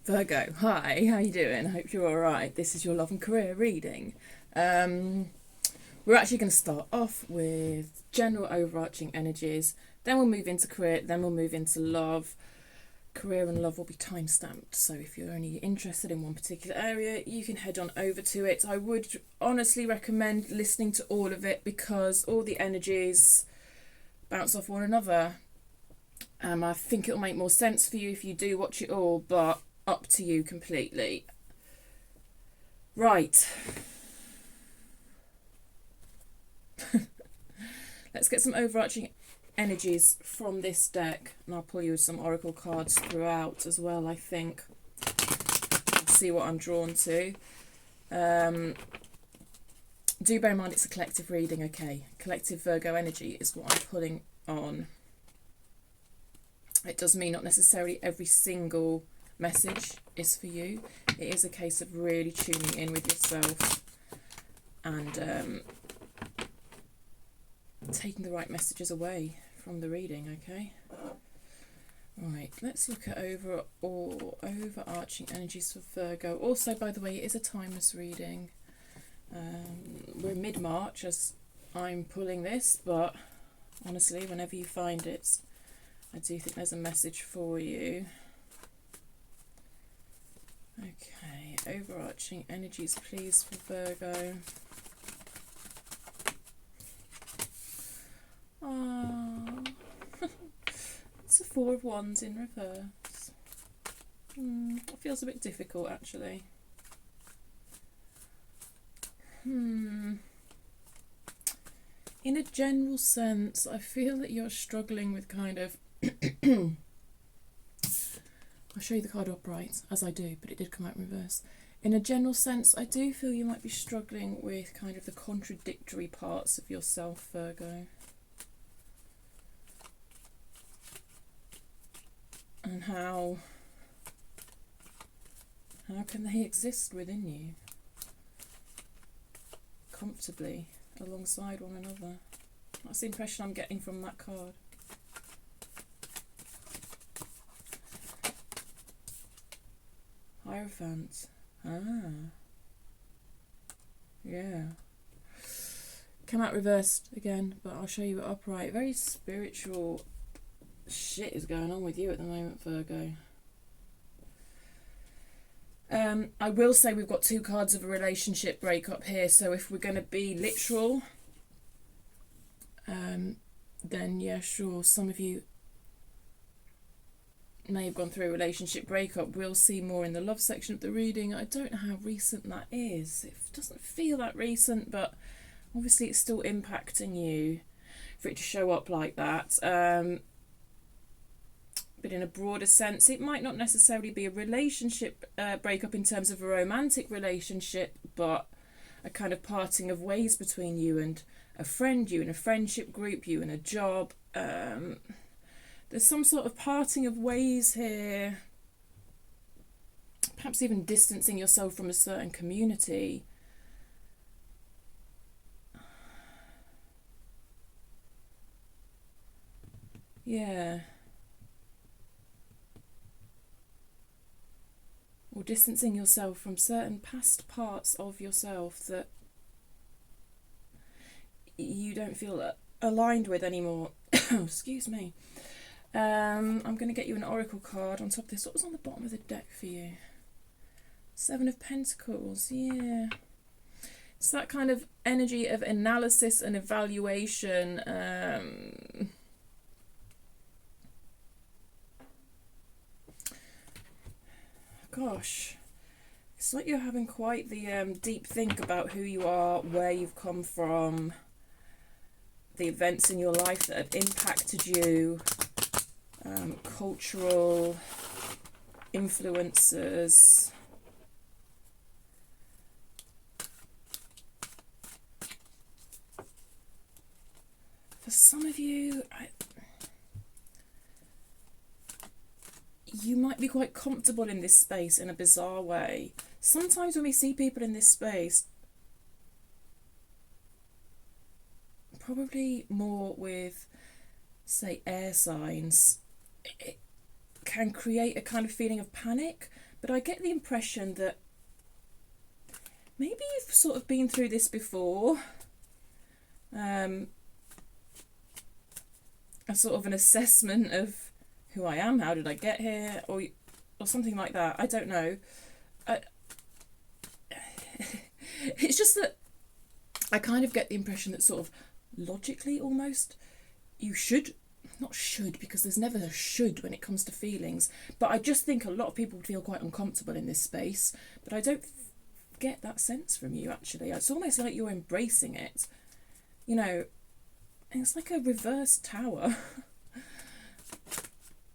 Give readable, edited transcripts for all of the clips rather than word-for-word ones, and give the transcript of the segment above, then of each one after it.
Virgo, hi, how you doing? I hope you're alright. This is your love and career reading. We're actually going to start off with general overarching energies, then we'll move into career, then we'll move into love. Career and love will be time stamped, so if you're only interested in one particular area, you can head on over to it. I would honestly recommend listening to all of it because all the energies bounce off one another. I think it'll make more sense for you if you do watch it all, but up to you completely. Right. Let's get some overarching energies from this deck, and I'll pull you some oracle cards throughout as well, I think. I'll see what I'm drawn to. Do bear in mind it's a collective reading, okay? Collective Virgo energy is what I'm pulling on. It does mean not necessarily every single message is for you. It is a case of really tuning in with yourself and taking the right messages away from the reading, okay? Right, let's look at overarching energies for Virgo. Also, by the way, it is a timeless reading. We're mid-March as I'm pulling this, but honestly, whenever you find it, I do think there's a message for you. Okay, overarching energies, please, for Virgo. Oh, it's a Four of Wands in reverse. It feels a bit difficult, actually. In a general sense, I feel that you're struggling with kind of I'll show you the card upright, as I do, but it did come out in reverse. In a general sense, I do feel you might be struggling with kind of the contradictory parts of yourself, Virgo. And how can they exist within you comfortably alongside one another? That's the impression I'm getting from that card. Hierophant. Yeah. Come out reversed again, but I'll show you it upright. Very spiritual shit is going on with you at the moment, Virgo. I will say we've got two cards of a relationship breakup here, so if we're going to be literal, then yeah, sure, some of you may have gone through a relationship breakup. We'll see more in the love section of the reading. I don't know how recent that is. It doesn't feel that recent, but obviously it's still impacting you for it to show up like that. But in a broader sense, it might not necessarily be a relationship breakup in terms of a romantic relationship, but a kind of parting of ways between you and a friend, you and a friendship group, you and a job. There's some sort of parting of ways here, perhaps even distancing yourself from a certain community. Yeah. Or distancing yourself from certain past parts of yourself that you don't feel aligned with anymore. Excuse me. I'm going to get you an oracle card on top of this. What was on the bottom of the deck for you? Seven of Pentacles, yeah. It's that kind of energy of analysis and evaluation. Gosh, it's like you're having quite the deep think about who you are, where you've come from, the events in your life that have impacted you. Cultural influences. For some of you, you might be quite comfortable in this space in a bizarre way. Sometimes when we see people in this space, probably more with, say, air signs, can create a kind of feeling of panic. But I get the impression that maybe you've sort of been through this before. A sort of an assessment of who I am, how did I get here, or something like that. I don't know. It's just that I kind of get the impression that sort of logically almost you should, not should, because there's never a should when it comes to feelings, but I just think a lot of people would feel quite uncomfortable in this space, but I don't get that sense from you actually. It's almost like you're embracing it, you know. It's like a reverse tower.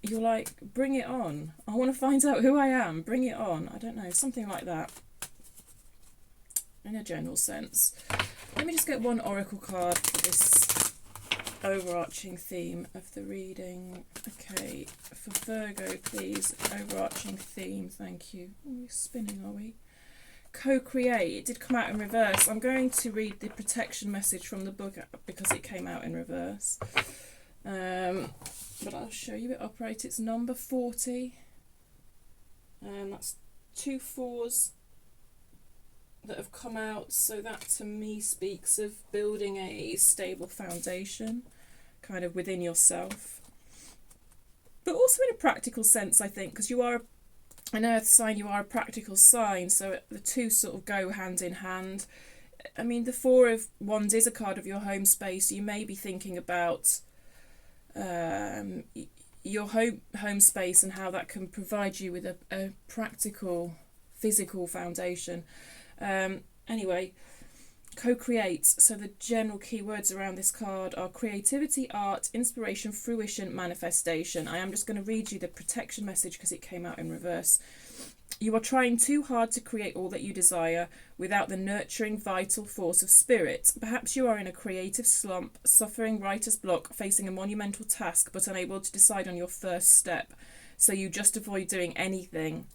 You're like, bring it on. I want to find out who I am. Bring it on. I don't know, something like that. In a general sense. Let me just get one oracle card for this overarching theme of the reading. Okay, for Virgo, please. Overarching theme, thank you. Oh, we're spinning, are we? Co-create. It did come out in reverse. I'm going to read the protection message from the book because it came out in reverse. But I'll show you it operates. It's number 40. That's 2 4s that have come out. So that to me speaks of building a stable foundation kind of within yourself. But also in a practical sense, I think, because you are an earth sign, you are a practical sign, so the two sort of go hand in hand. I mean, the 4 of Wands is a card of your home space. You may be thinking about your home space and how that can provide you with a practical, physical foundation. Anyway, co-create. So the general keywords around this card are creativity, art, inspiration, fruition, manifestation. I am just going to read you the protection message because it came out in reverse. You are trying too hard to create all that you desire without the nurturing, vital force of spirit. Perhaps you are in a creative slump, suffering writer's block, facing a monumental task but unable to decide on your first step, so you just avoid doing anything.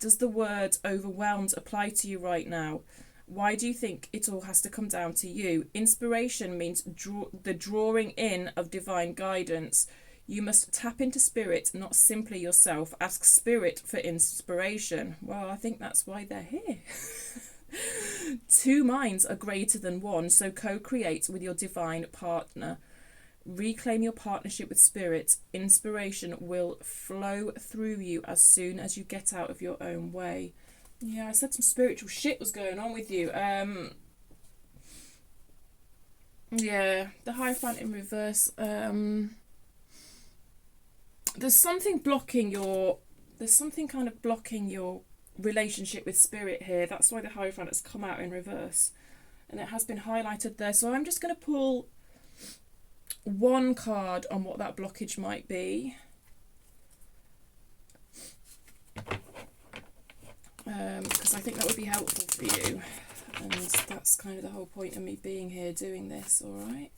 Does the word overwhelmed apply to you right now? Why do you think it all has to come down to you? Inspiration means the drawing in of divine guidance. You must tap into spirit, not simply yourself. Ask spirit for inspiration. Well, I think that's why they're here. 2 minds are greater than one, so co-create with your divine partner. Reclaim your partnership with spirit. Inspiration will flow through you as soon as you get out of your own way. Yeah, I said some spiritual shit was going on with you. Yeah, the Hierophant in reverse. There's something blocking your... There's something kind of blocking your relationship with spirit here. That's why the Hierophant has come out in reverse. And it has been highlighted there. So I'm just going to pull one card on what that blockage might be. Because I think that would be helpful for you, and that's kind of the whole point of me being here doing this. All right,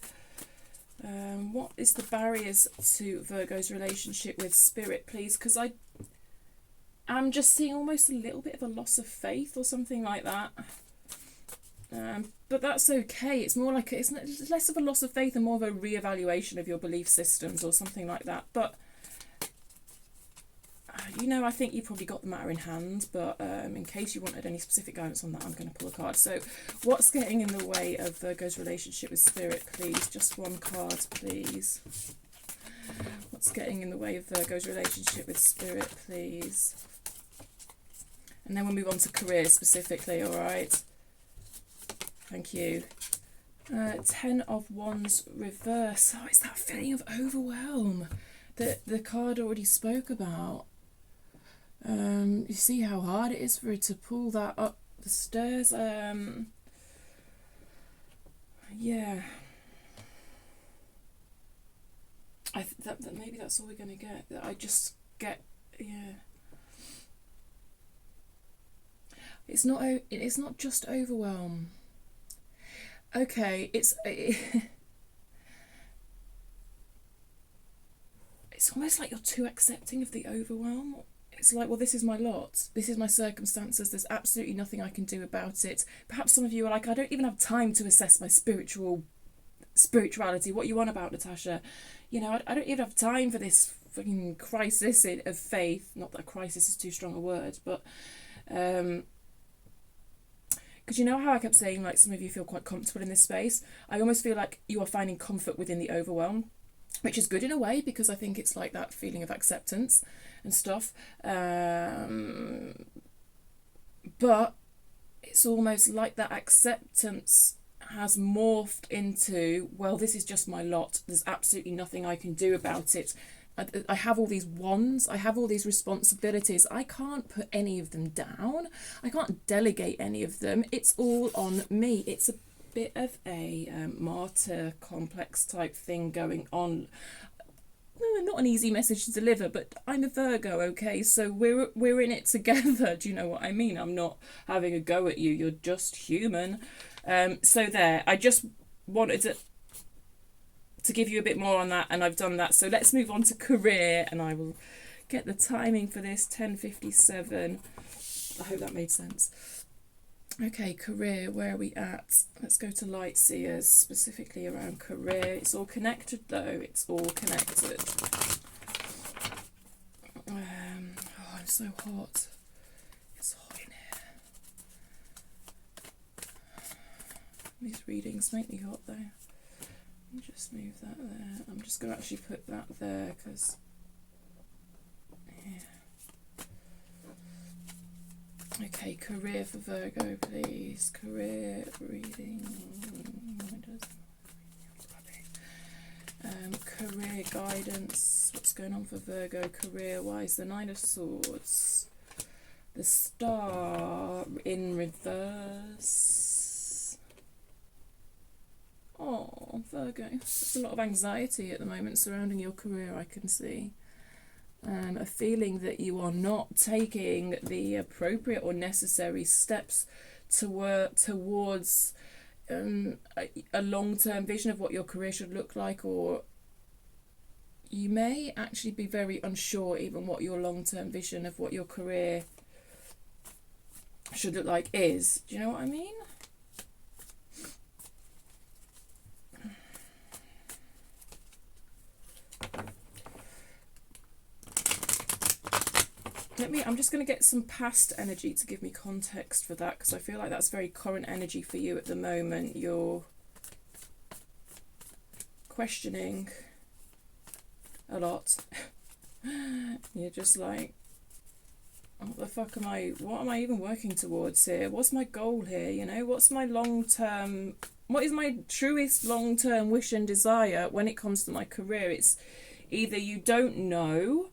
what is the barriers to Virgo's relationship with spirit, please? Because I'm just seeing almost a little bit of a loss of faith or something like that, but that's okay. It's more like it's less of a loss of faith and more of a reevaluation of your belief systems or something like that. But you know, I think you probably got the matter in hand, but in case you wanted any specific guidance on that, I'm going to pull a card. So what's getting in the way of Virgo's relationship with spirit, please? Just one card, please. What's getting in the way of Virgo's relationship with spirit, please? And then we'll move on to career specifically, all right? Thank you. 10 of Wands reverse. Oh, it's that feeling of overwhelm that the card already spoke about. You see how hard it is for it to pull that up the stairs. Yeah. That maybe that's all we're gonna get. That I just get, yeah. It's not just overwhelm. Okay, it's almost like you're too accepting of the overwhelm. It's like, well, this is my lot. This is my circumstances. There's absolutely nothing I can do about it. Perhaps some of you are like, I don't even have time to assess my spirituality. What you on about, Natasha? You know, I don't even have time for this fucking crisis of faith. Not that crisis is too strong a word, but because you know how I kept saying, like, some of you feel quite comfortable in this space. I almost feel like you are finding comfort within the overwhelm, which is good in a way, because I think it's like that feeling of acceptance and stuff. But it's almost like that acceptance has morphed into, well, this is just my lot. There's absolutely nothing I can do about it. I have all these wands, I have all these responsibilities. I can't put any of them down. I can't delegate any of them. It's all on me. It's a bit of a martyr complex type thing going on. Not an easy message to deliver, but I'm a Virgo, okay? So we're in it together. Do you know what I mean? I'm not having a go at you. You're just human. So there. I just wanted to give you a bit more on that, and I've done that. So let's move on to career, and I will get the timing for this. 10:57. I hope that made sense. Okay, career, where are we at? Let's go to light seers, specifically around career. It's all connected though, it's all connected. Oh, I'm so hot. It's hot in here. These readings make me hot though. Let me just move that there. I'm just going to actually put that there because... Okay, career for Virgo, please. Career reading. Career guidance. What's going on for Virgo career-wise? The Nine of Swords. The Star in reverse. Oh, Virgo. There's a lot of anxiety at the moment surrounding your career, I can see. A feeling that you are not taking the appropriate or necessary steps to work towards a long-term vision of what your career should look like, or you may actually be very unsure even what your long-term vision of what your career should look like is. Do you know what I mean? I'm just going to get some past energy to give me context for that, because I feel like that's very current energy for you at the moment. You're questioning a lot. You're just like, what the fuck what am I even working towards here? What's my goal here? You know, what's my long-term, what is my truest long-term wish and desire when it comes to my career? It's either you don't know,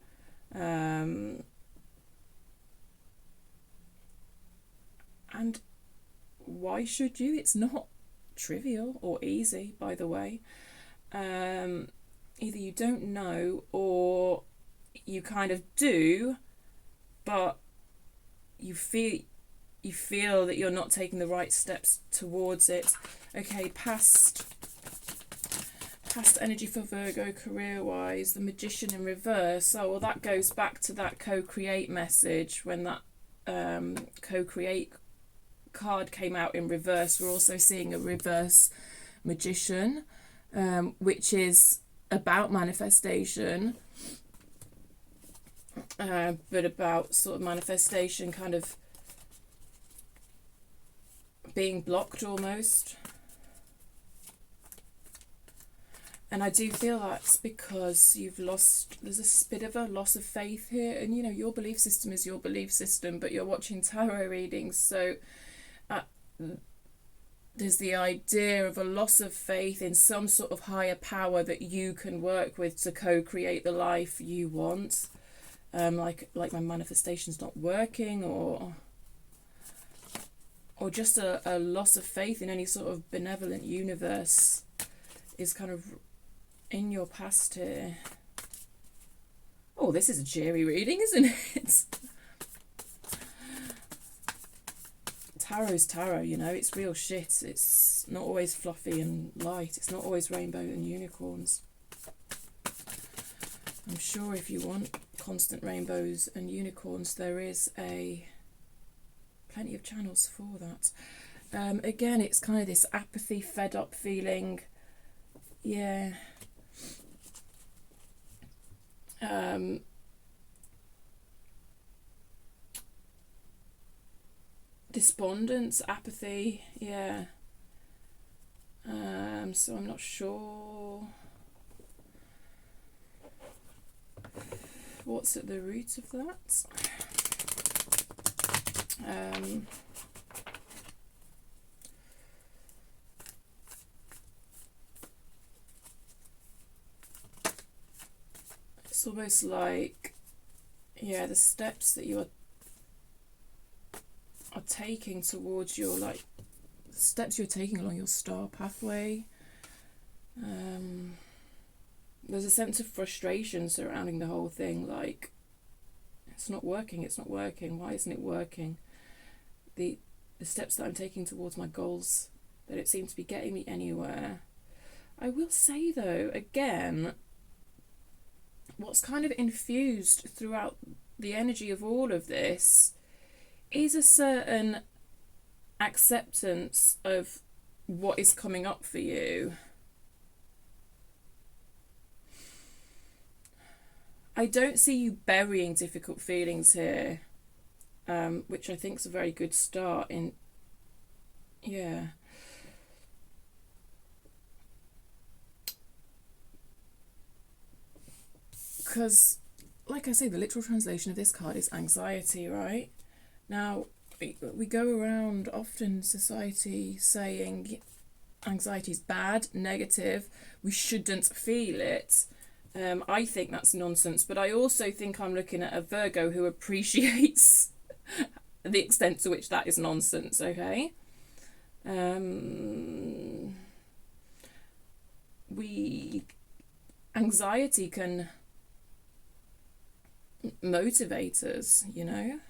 and why should you? It's not trivial or easy, by the way. Either you don't know, or you kind of do, but you feel that you're not taking the right steps towards it. Okay, past energy for Virgo career-wise. The Magician in reverse. Oh, well, that goes back to that co-create message. When that co-create card came out in reverse, we're also seeing a reverse Magician, which is about manifestation, but about sort of manifestation kind of being blocked almost. And I do feel that's because there's a bit of a loss of faith here. And, you know, your belief system is your belief system, but you're watching tarot readings, so there's the idea of a loss of faith in some sort of higher power that you can work with to co-create the life you want. Like my manifestation's not working, or just a loss of faith in any sort of benevolent universe is kind of in your past here. Oh, this is a cheery reading, isn't it? Tarot's tarot, you know, it's real shit. It's not always fluffy and light. It's not always rainbow and unicorns. I'm sure if you want constant rainbows and unicorns, there is plenty of channels for that. Again, it's kind of this apathy, fed up feeling. Yeah. Despondence, apathy, yeah. So I'm not sure what's at the root of that. It's almost like, yeah, the steps that you are taking towards your, like, steps you're taking along your star pathway. There's a sense of frustration surrounding the whole thing, like, it's not working, why isn't it working? The steps that I'm taking towards my goals, they don't seem to be getting me anywhere. I will say though, again, what's kind of infused throughout the energy of all of this is a certain acceptance of what is coming up for you. I don't see you burying difficult feelings here, which I think is a very good start in, yeah. Because, like I say, the literal translation of this card is anxiety, right? Now, we go around often society saying anxiety is bad, negative, we shouldn't feel it. I think that's nonsense, but I also think I'm looking at a Virgo who appreciates the extent to which that is nonsense, okay? Anxiety can motivate us, you know?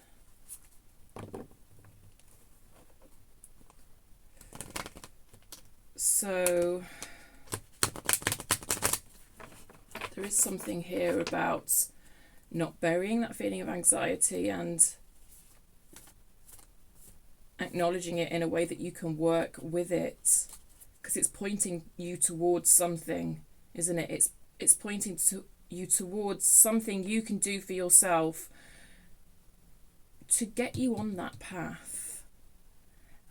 So there is something here about not burying that feeling of anxiety and acknowledging it in a way that you can work with it, because it's pointing you towards something, isn't it? It's pointing to you towards something you can do for yourself to get you on that path.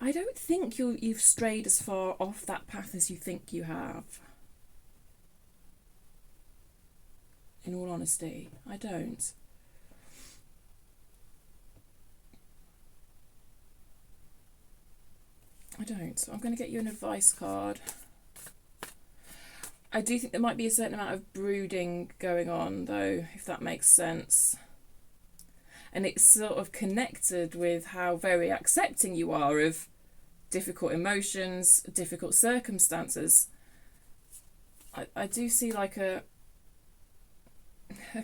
I don't think you've strayed as far off that path as you think you have. In all honesty, I don't. I'm going to get you an advice card. I do think there might be a certain amount of brooding going on, though, if that makes sense. And it's sort of connected with how very accepting you are of difficult emotions, difficult circumstances. I do see like a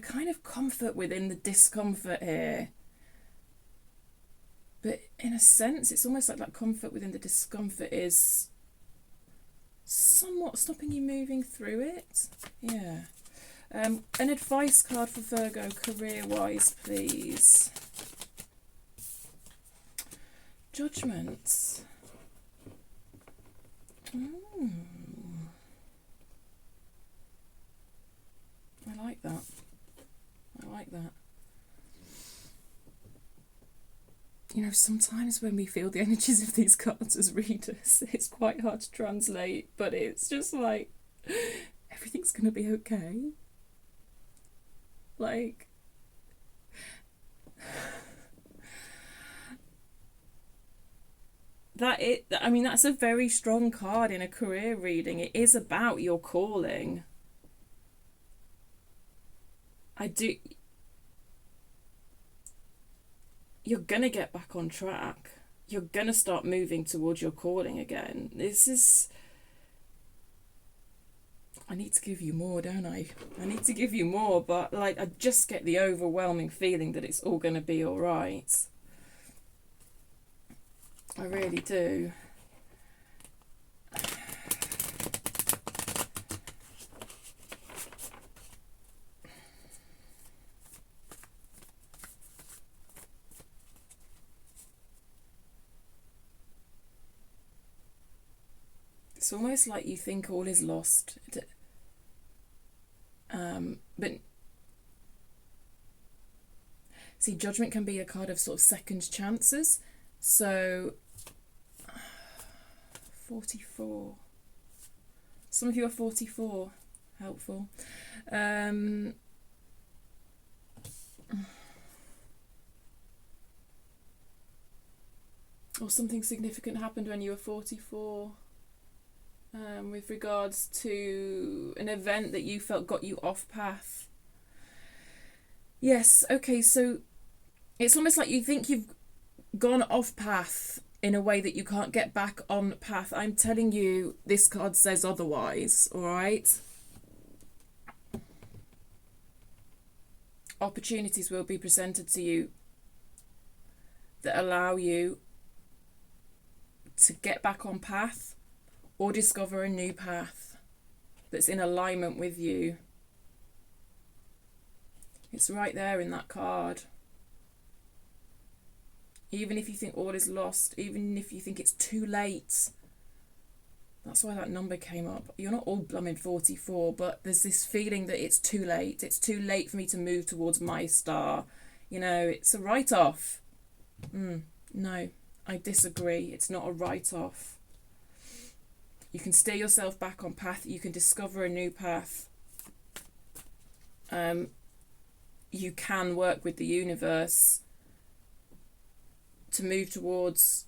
kind of comfort within the discomfort here. But in a sense, it's almost like that comfort within the discomfort is somewhat stopping you moving through it. Yeah. An advice card for Virgo, career-wise, please. Judgment. I like that. You know, sometimes when we feel the energies of these cards as readers, it's quite hard to translate, but it's just like, everything's going to be okay. Like, that's a very strong card in a career reading. It is about your calling. You're gonna get back on track. You're gonna start moving towards your calling again. I need to give you more, don't I? I need to give you more, but like I just get the overwhelming feeling that it's all gonna be all right. I really do. It's almost like you think all is lost. But See, Judgment can be a card of sort of second chances. So 44. Some of you are 44. Helpful. Or something significant happened when you were 44, with regards to an event that you felt got you off path. Yes, okay, so it's almost like you think you've gone off path in a way that you can't get back on path. I'm telling you, this card says otherwise, all right? Opportunities will be presented to you that allow you to get back on path or discover a new path that's in alignment with you. It's right there in that card. Even if you think all is lost, even if you think it's too late, that's why that number came up. You're not all blooming 44, but there's this feeling that it's too late. It's too late for me to move towards my star. You know, it's a write-off. No, I disagree. It's not a write-off. You can steer yourself back on path. You can discover a new path. You can work with the universe to move towards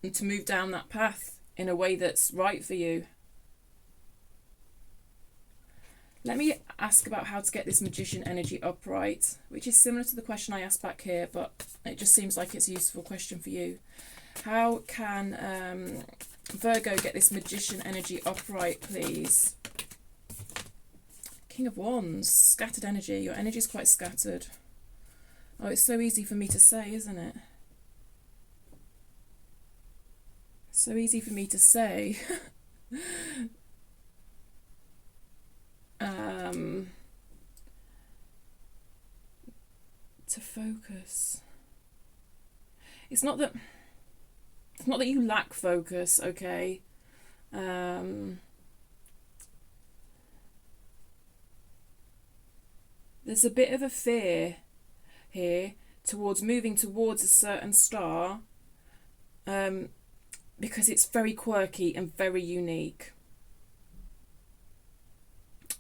and to move down that path in a way that's right for you. Let me ask about how to get this magician energy upright, which is similar to the question I asked back here, but it just seems like it's a useful question for you. How can Virgo get this magician energy upright, please? King of Wands, scattered energy. Your energy is quite scattered. Oh, it's so easy for me to say, isn't it? So easy for me to say. To focus. It's not that you lack focus, okay? There's a bit of a fear here towards moving towards a certain star, because it's very quirky and very unique.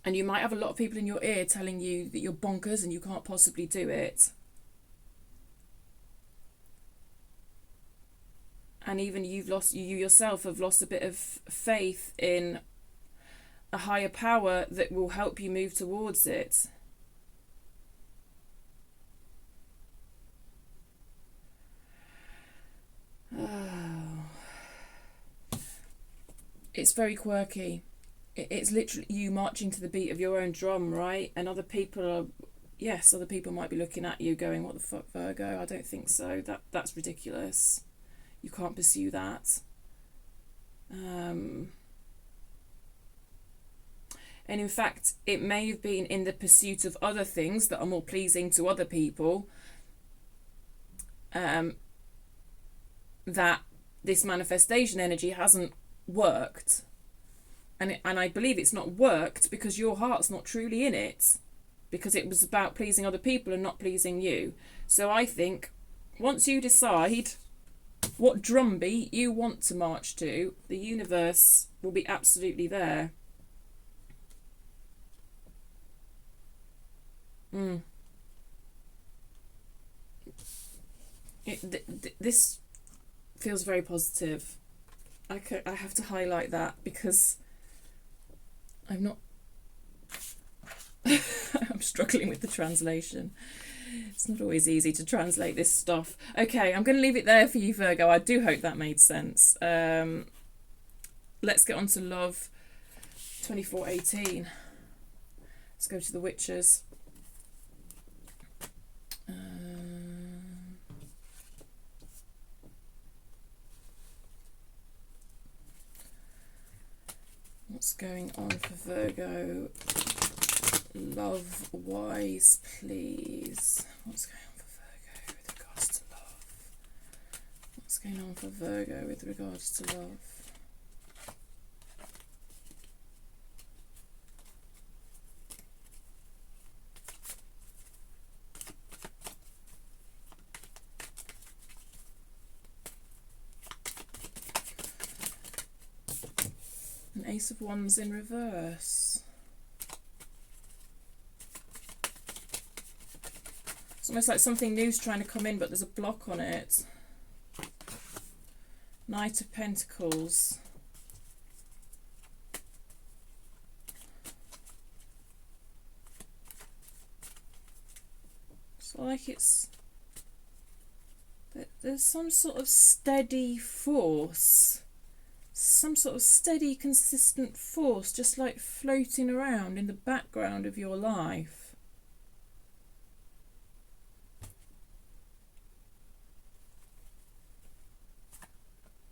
And you might have a lot of people in your ear telling you that you're bonkers and you can't possibly do it. And even you yourself have lost a bit of faith in a higher power that will help you move towards it. It's very quirky. It's literally you marching to the beat of your own drum, right? And other people might be looking at you going, what the fuck, Virgo? I don't think so. That's ridiculous. You can't pursue that. And in fact, it may have been in the pursuit of other things that are more pleasing to other people, that this manifestation energy hasn't worked. And I believe it's not worked because your heart's not truly in it, because it was about pleasing other people and not pleasing you. So I think once you decide what drumbeat you want to march to, the universe will be absolutely there. This feels very positive. I have to highlight that because I'm not I'm struggling with the translation. It's not always easy to translate this stuff. Okay, I'm going to leave it there for you, Virgo. I do hope that made sense. Let's get on to love 2418. Let's go to the witches. What's going on for Virgo? Love-wise, please. What's going on for Virgo with regards to love? What's going on for Virgo with regards to love? Ace of Wands in reverse. It's almost like something new's trying to come in, but there's a block on it. Knight of Pentacles. It's like there's some sort of steady force. Some sort of steady, consistent force just like floating around in the background of your life.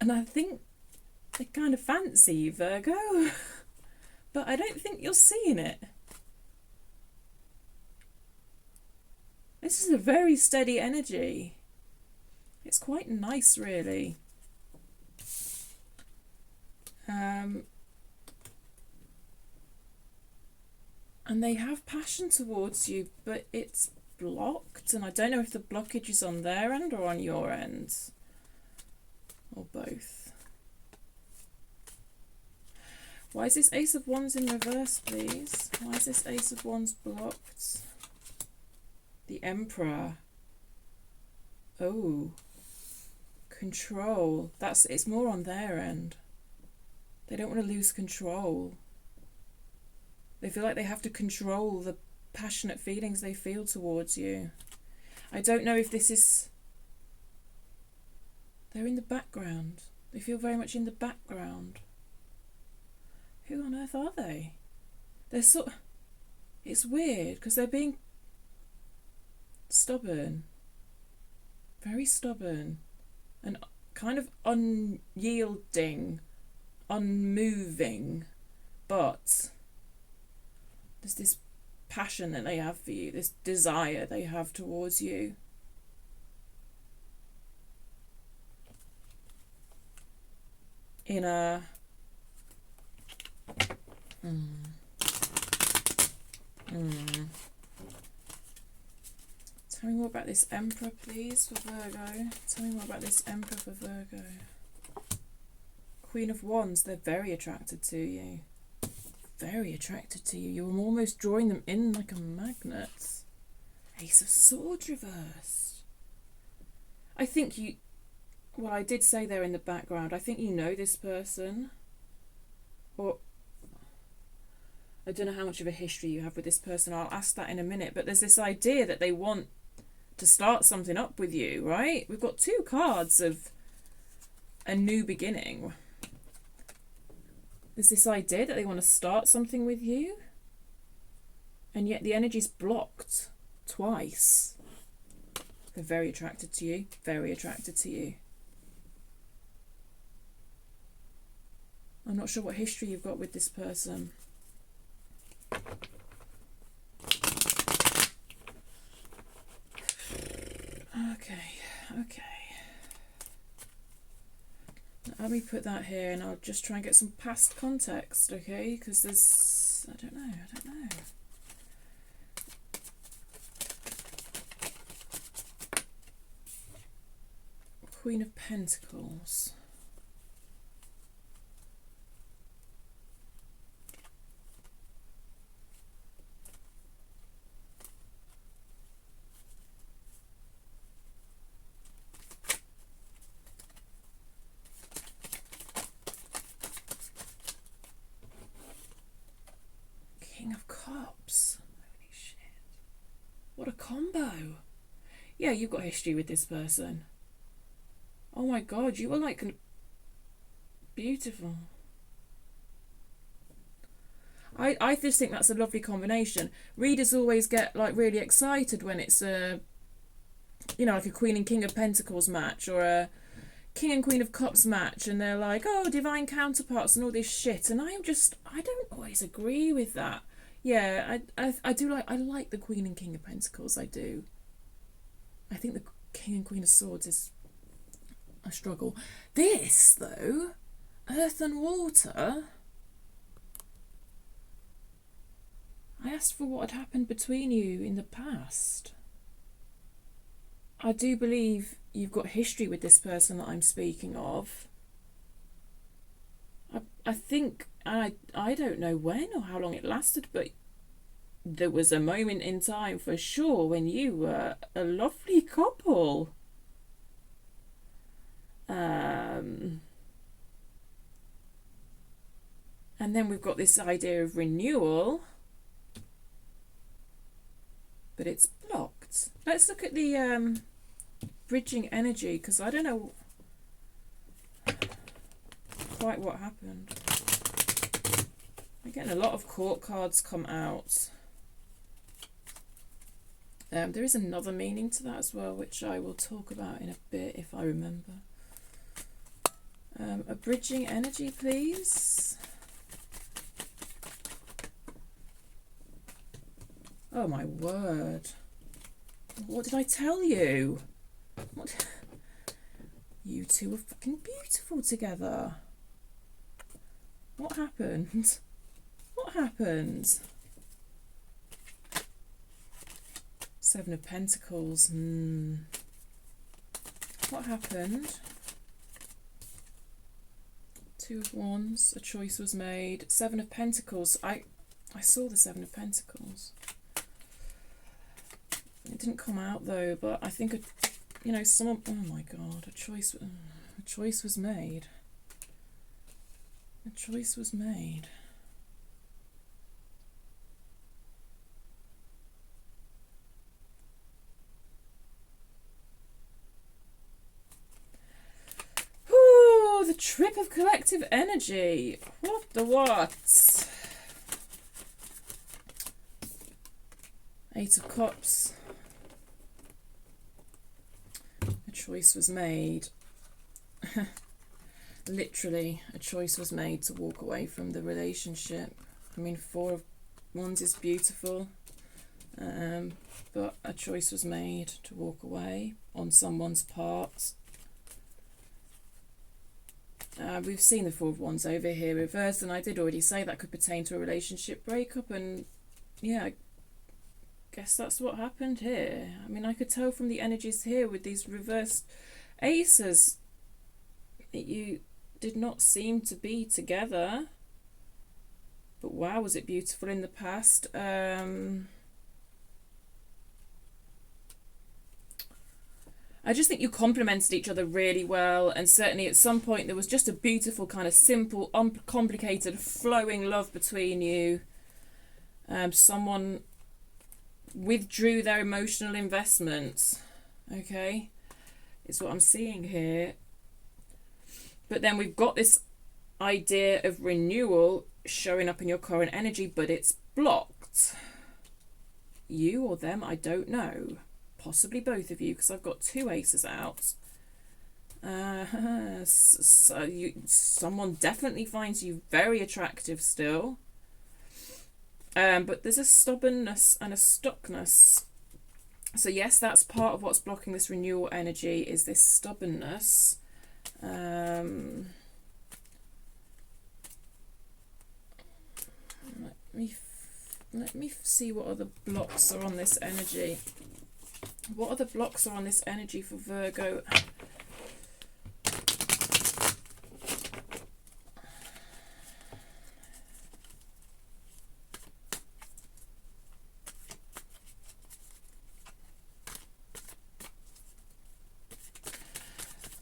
And I think they kind of fancy you, Virgo, but I don't think you're seeing it. This is a very steady energy. It's quite nice, really. And they have passion towards you, but it's blocked. And I don't know if the blockage is on their end or on your end. Or both. Why is this Ace of Wands in reverse, please? Why is this Ace of Wands blocked? The Emperor. Oh. Control. It's more on their end. They don't want to lose control. They feel like they have to control the passionate feelings they feel towards you. I don't know if this is... They're in the background. They feel very much in the background. Who on earth are they? They're sort... It's weird because they're being stubborn. Very stubborn. And kind of unyielding. Unmoving. But there's this passion that they have for you. This desire they have towards you. In a... Tell me more about this Emperor, please, for Virgo. Tell me more about this Emperor for Virgo. Queen of Wands, they're very attracted to you. Very attracted to you. You're almost drawing them in like a magnet. Ace of Swords reversed. I think you... Well, I did say they're in the background. I think you know this person. Or... I don't know how much of a history you have with this person. I'll ask that in a minute. But there's this idea that they want to start something up with you, right? We've got two cards of a new beginning. There's this idea that they want to start something with you. And yet the energy's blocked twice. They're very attracted to you. Very attracted to you. I'm not sure what history you've got with this person. Okay. Let me put that here and I'll just try and get some past context, okay? Because there's... I don't know. Queen of Pentacles. King of Cups. Holy shit. What a combo. Yeah, you've got history with this person. Oh my god, you were like beautiful. I just think that's a lovely combination. Readers always get like really excited when it's a, you know, like a Queen and King of Pentacles match or a King and Queen of Cups match, and they're like, oh, divine counterparts and all this shit, and I don't always agree with that. Yeah, I do like the Queen and King of Pentacles. I do. I think the King and Queen of Swords is a struggle. This, though, Earth and Water. I asked for what had happened between you in the past. I do believe you've got history with this person that I'm speaking of. I think, I don't know when or how long it lasted, but there was a moment in time for sure when you were a lovely couple. And then we've got this idea of renewal, but it's blocked. Let's look at the bridging energy, because I don't know quite what happened. I'm getting a lot of court cards come out. There is another meaning to that as well, which I will talk about in a bit if I remember. A bridging energy, please. Oh my word. What did I tell you? What? You two were fucking beautiful together. What happened? What happened? Seven of Pentacles. What happened? Two of Wands. A choice was made. Seven of Pentacles. I saw the Seven of Pentacles. It didn't come out though, but I think you know, someone. Oh my God! A choice was made. A choice was made. Ooh, the trip of collective energy. What the what? Eight of Cups. A choice was made. Literally, a choice was made to walk away from the relationship. I mean, Four of Wands is beautiful, but a choice was made to walk away on someone's part. We've seen the Four of Wands over here reversed, and I did already say that could pertain to a relationship breakup, and yeah, I guess that's what happened here. I mean, I could tell from the energies here with these reversed aces that you did not seem to be together, but wow, was it beautiful in the past. I just think you complemented each other really well, and certainly at some point there was just a beautiful kind of simple, uncomplicated, flowing love between you. Someone withdrew their emotional investments, okay, is what I'm seeing here. But then we've got this idea of renewal showing up in your current energy, but it's blocked. You or them, I don't know. Possibly both of you, because I've got two aces out. Someone definitely finds you very attractive still. But there's a stubbornness and a stuckness. So yes, that's part of what's blocking this renewal energy, is this stubbornness. Let me see what other blocks are on this energy. What other blocks are on this energy for Virgo?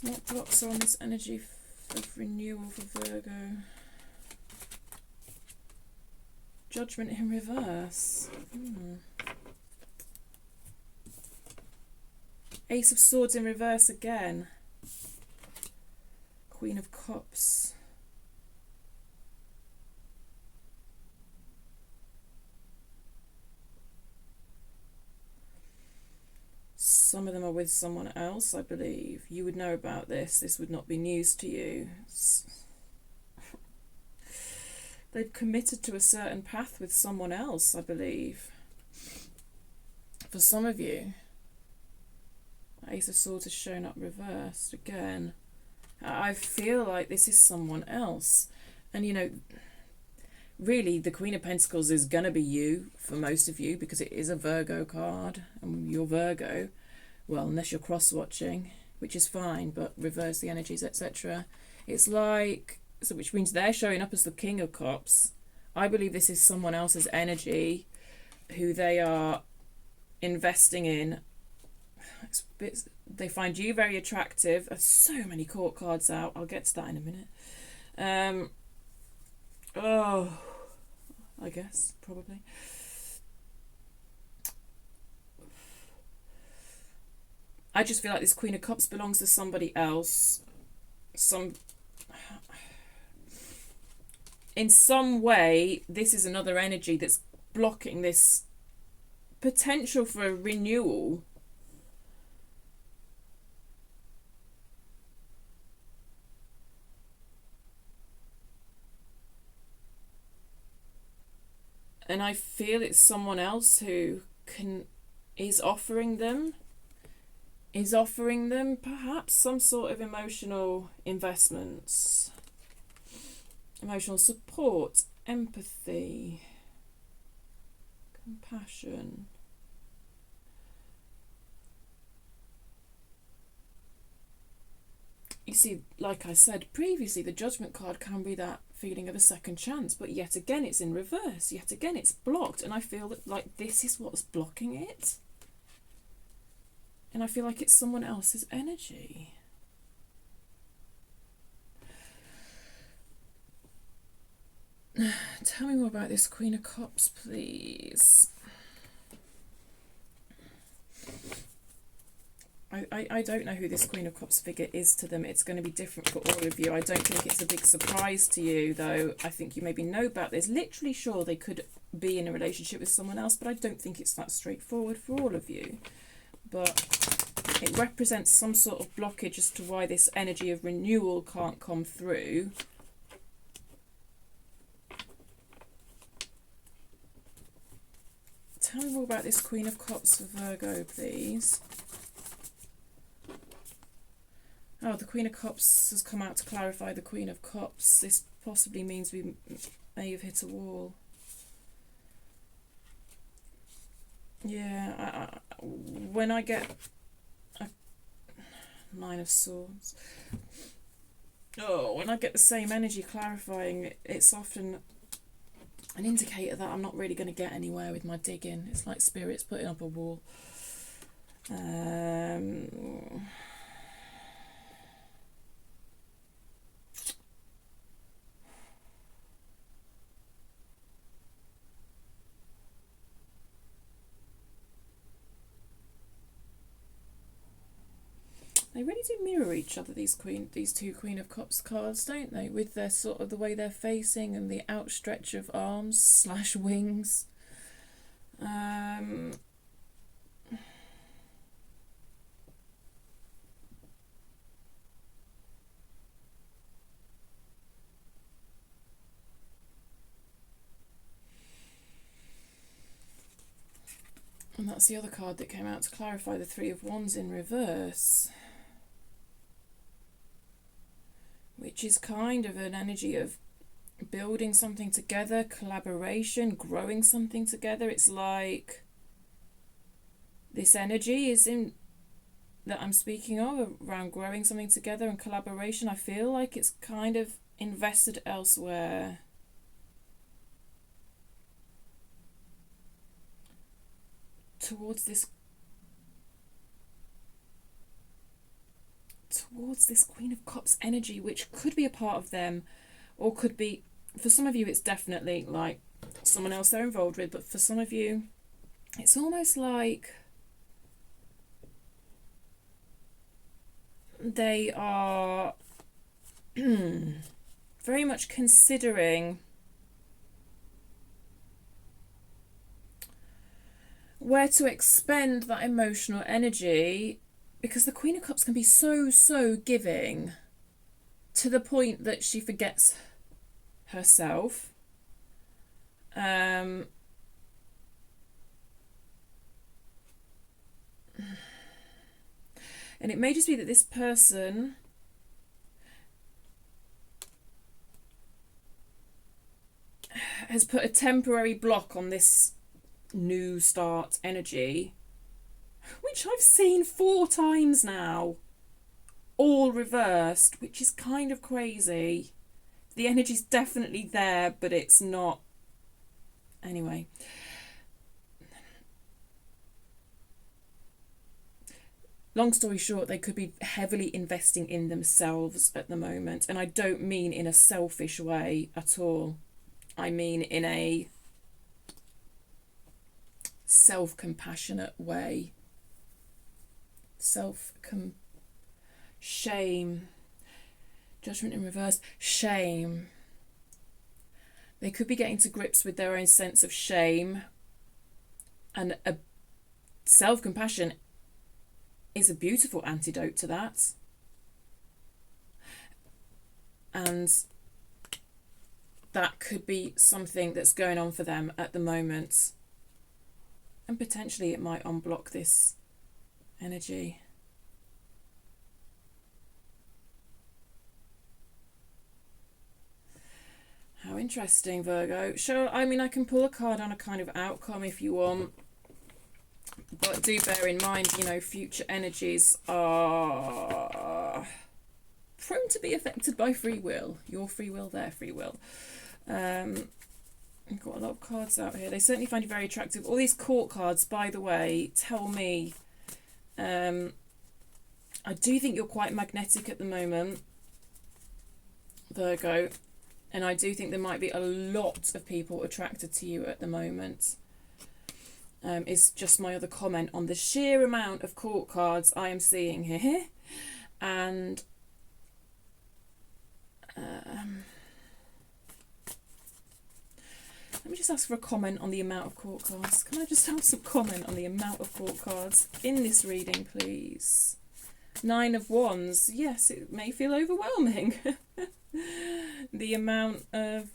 What blocks are on this energy of renewal for Virgo? Judgment in reverse. Ace of Swords in reverse again. Queen of Cups. Some of them are with someone else, I believe. You would know about this. This would not be news to you. They've committed to a certain path with someone else, I believe. For some of you. Ace of Swords has shown up reversed again. I feel like this is someone else. And, you know, really the Queen of Pentacles is going to be you for most of you, because it is a Virgo card. And you're Virgo. Well, unless you're cross-watching, which is fine, but reverse the energies, etc. It's like So which means they're showing up as the King of Cups. I believe this is someone else's energy who they are investing in. They find you very attractive. There's so many court cards out. I'll get to that in a minute. Oh, I guess, probably. I just feel like this Queen of Cups belongs to somebody else. In some way, this is another energy that's blocking this potential for a renewal. And I feel it's someone else who is offering them perhaps some sort of emotional investments, emotional support, empathy, compassion. You see, like I said previously, the Judgment card can be that feeling of a second chance, but yet again it's in reverse, yet again it's blocked, and I feel that like this is what's blocking it. And I feel like it's someone else's energy. Tell me more about this Queen of Cups, please. I don't know who this Queen of Cups figure is to them. It's going to be different for all of you. I don't think it's a big surprise to you, though. I think you maybe know about this. Literally sure they could be in a relationship with someone else, but I don't think it's that straightforward for all of you. But it represents some sort of blockage as to why this energy of renewal can't come through. Tell me more about this Queen of Cups for Virgo, please. Oh, the Queen of Cups has come out to clarify the Queen of Cups. This possibly means we may have hit a wall. Yeah, when I get a Nine of Swords, when I get the same energy clarifying, it's often an indicator that I'm not really going to get anywhere with my digging. It's like spirits putting up a wall. They really do mirror each other, these two Queen of Cups cards, don't they? With their sort of the way they're facing and the outstretch of arms / wings. And that's the other card that came out to clarify the Three of Wands in reverse. Which is kind of an energy of building something together, collaboration, growing something together. It's like this energy is in that I'm speaking of around growing something together and collaboration. I feel like it's kind of invested elsewhere. Towards this Queen of Cups energy, which could be a part of them, or could be, for some of you it's definitely like someone else they're involved with, but for some of you it's almost like they are very much considering where to expend that emotional energy, because the Queen of Cups can be so giving to the point that she forgets herself. And it may just be that this person has put a temporary block on this new start energy, which I've seen 4 times now, all reversed, which is kind of crazy. the energy's definitely there, but it's not. Anyway. Long story short, they could be heavily investing in themselves at the moment. And I don't mean in a selfish way at all. I mean in a self-compassionate way. Shame. Judgment in reverse. Shame. They could be getting to grips with their own sense of shame. And a self-compassion is a beautiful antidote to that. And that could be something that's going on for them at the moment. And potentially it might unblock this energy. How interesting, Virgo. Sure, I mean, I can pull a card on a kind of outcome if you want. But do bear in mind, you know, future energies are prone to be affected by free will. Your free will, their free will. I've got a lot of cards out here. They certainly find you very attractive. All these court cards, by the way, tell me... I do think you're quite magnetic at the moment, Virgo. And I do think there might be a lot of people attracted to you at the moment. Is just my other comment on the sheer amount of court cards I am seeing here. And let me just ask for a comment on the amount of court cards. Can I just have some comment on the amount of court cards in this reading, please? 9 of Wands. Yes, it may feel overwhelming. The amount of...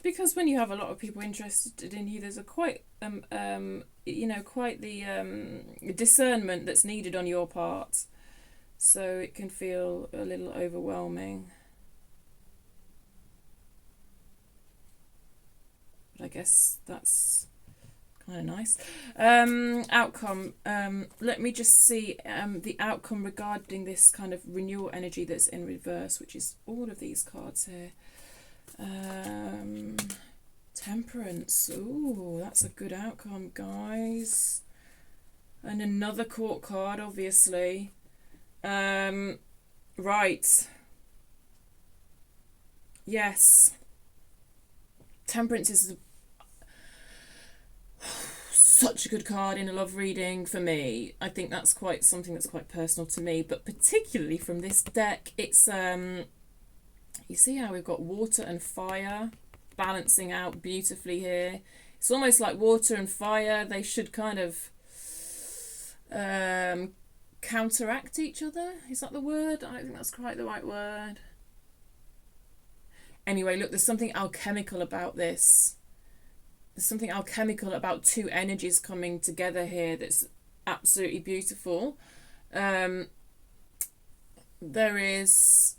because when you have a lot of people interested in you, there's a quite you know, quite the discernment that's needed on your part, so it can feel a little overwhelming. But I guess that's kind of nice. Outcome. Let me just see the outcome regarding this kind of renewal energy that's in reverse, which is all of these cards here. Temperance. Ooh, that's a good outcome, guys. And another court card, obviously. Right. Yes. Temperance is such a good card in a love reading for me. I think that's quite something that's quite personal to me, but particularly from this deck, it's you see how we've got water and fire balancing out beautifully here. It's almost like water and fire, they should kind of counteract each other. Is that the word? I think that's quite the right word. Anyway, look, there's something alchemical about this. There's something alchemical about two energies coming together here that's absolutely beautiful. There is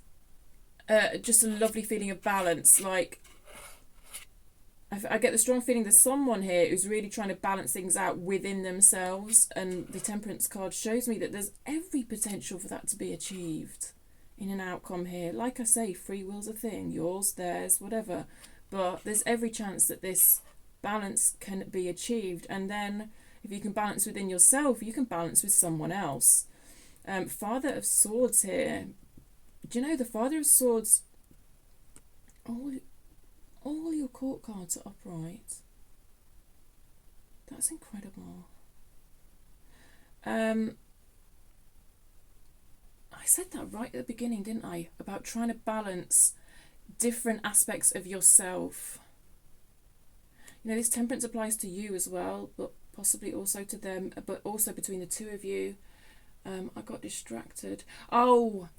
just a lovely feeling of balance. Like, I get the strong feeling there's someone here who's really trying to balance things out within themselves, and the Temperance card shows me that there's every potential for that to be achieved in an outcome here. Like I say, free will's a thing, yours, theirs, whatever, but there's every chance that this balance can be achieved. And then if you can balance within yourself, you can balance with someone else. Father of Swords here. Do you know the Father of Swords, all your court cards are upright. That's incredible. I said that right at the beginning, didn't I? About trying to balance different aspects of yourself. You know, this temperance applies to you as well, but possibly also to them, but also between the two of you. I got distracted. Oh,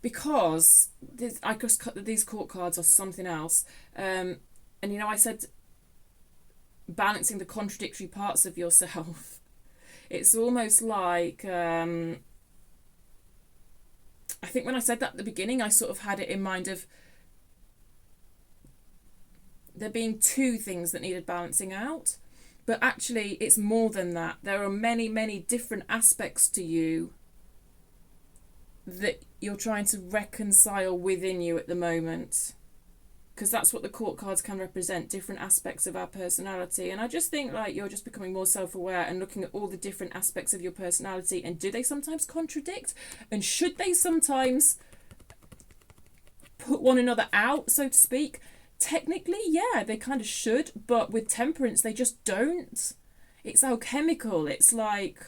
because I just cut these court cards or something else. And you know, I said balancing the contradictory parts of yourself. It's almost like I think when I said that at the beginning, I sort of had it in mind of there being two things that needed balancing out. But actually, it's more than that. There are many, many different aspects to you that you're trying to reconcile within you at the moment. Because that's what the court cards can represent, different aspects of our personality. And I just think like you're just becoming more self-aware and looking at all the different aspects of your personality, and do they sometimes contradict? And should they sometimes put one another out, so to speak? Technically, yeah, they kind of should, but with temperance, they just don't. It's alchemical. It's like,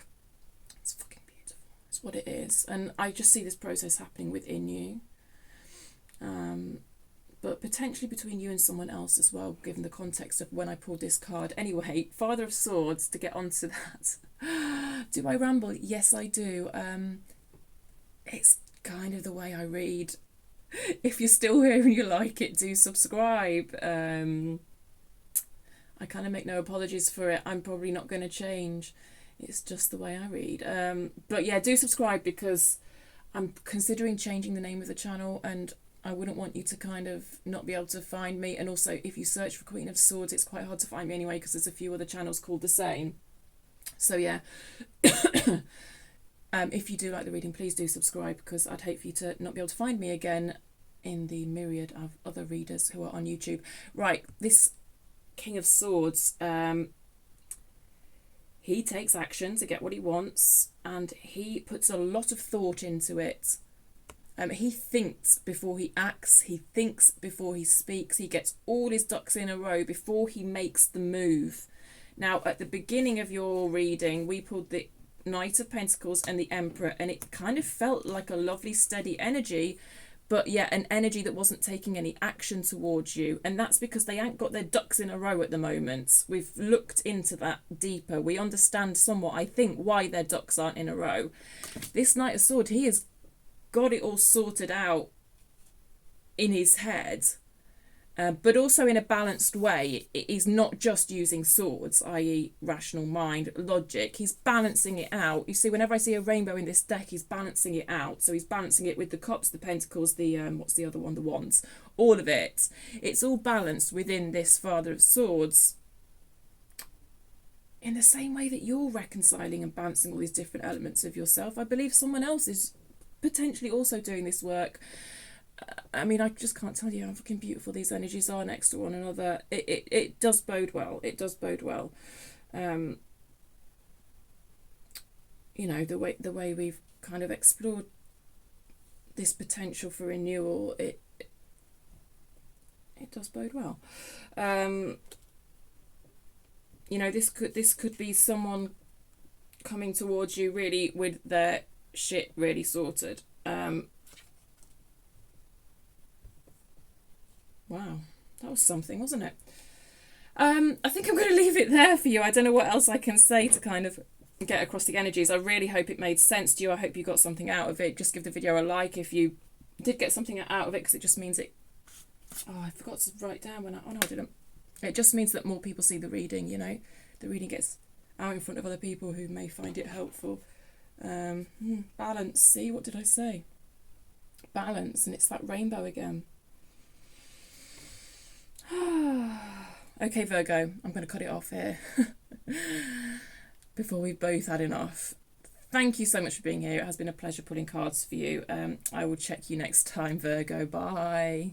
it's fucking beautiful. It's what it is. And I just see this process happening within you. But potentially between you and someone else as well, given the context of when I pulled this card. Anyway, Father of Swords, to get onto that. Do I ramble? Yes, I do. It's kind of the way I read. If you're still here and you like it, do subscribe. I kind of make no apologies for it. I'm probably not going to change. It's just the way I read. But yeah, do subscribe, because I'm considering changing the name of the channel, and I wouldn't want you to kind of not be able to find me. And also, if you search for Queen of Swords, it's quite hard to find me anyway, because there's a few other channels called the same. So yeah. If you do like the reading, please do subscribe, because I'd hate for you to not be able to find me again in the myriad of other readers who are on YouTube. Right, this King of Swords, he takes action to get what he wants, and he puts a lot of thought into it. He thinks before he acts, he thinks before he speaks, he gets all his ducks in a row before he makes the move. Now, at the beginning of your reading, we pulled the Knight of Pentacles and the Emperor, and it kind of felt like a lovely steady energy, but yeah, an energy that wasn't taking any action towards you. And that's because they ain't got their ducks in a row at the moment. We've looked into that deeper. We understand somewhat, I think, why their ducks aren't in a row. This Knight of Swords, he has got it all sorted out in his head. But also in a balanced way. He's not just using swords, i.e. rational mind, logic. He's balancing it out. You see, whenever I see a rainbow in this deck, he's balancing it out. So he's balancing it with the cups, the pentacles, the, what's the other one? The wands. All of it. It's all balanced within this Father of Swords. In the same way that you're reconciling and balancing all these different elements of yourself, I believe someone else is potentially also doing this work. I mean, I just can't tell you how fucking beautiful these energies are next to one another. It does bode well. It does bode well. You know, the way we've kind of explored this potential for renewal, it does bode well. You know, this could be someone coming towards you really with their shit really sorted. Wow, that was something, wasn't it? I think I'm going to leave it there for you. I don't know what else I can say to kind of get across the energies. I really hope it made sense to you. I hope you got something out of it. Just give the video a like if you did get something out of it, because it just means it... Oh, I forgot to write down when I... Oh, no, I didn't. It just means that more people see the reading, you know. The reading gets out in front of other people who may find it helpful. Balance. See, what did I say? Balance, and it's that rainbow again. Okay, Virgo, I'm going to cut it off here before we've both had enough. Thank you so much for being here. It has been a pleasure pulling cards for you. I will check you next time, Virgo. Bye.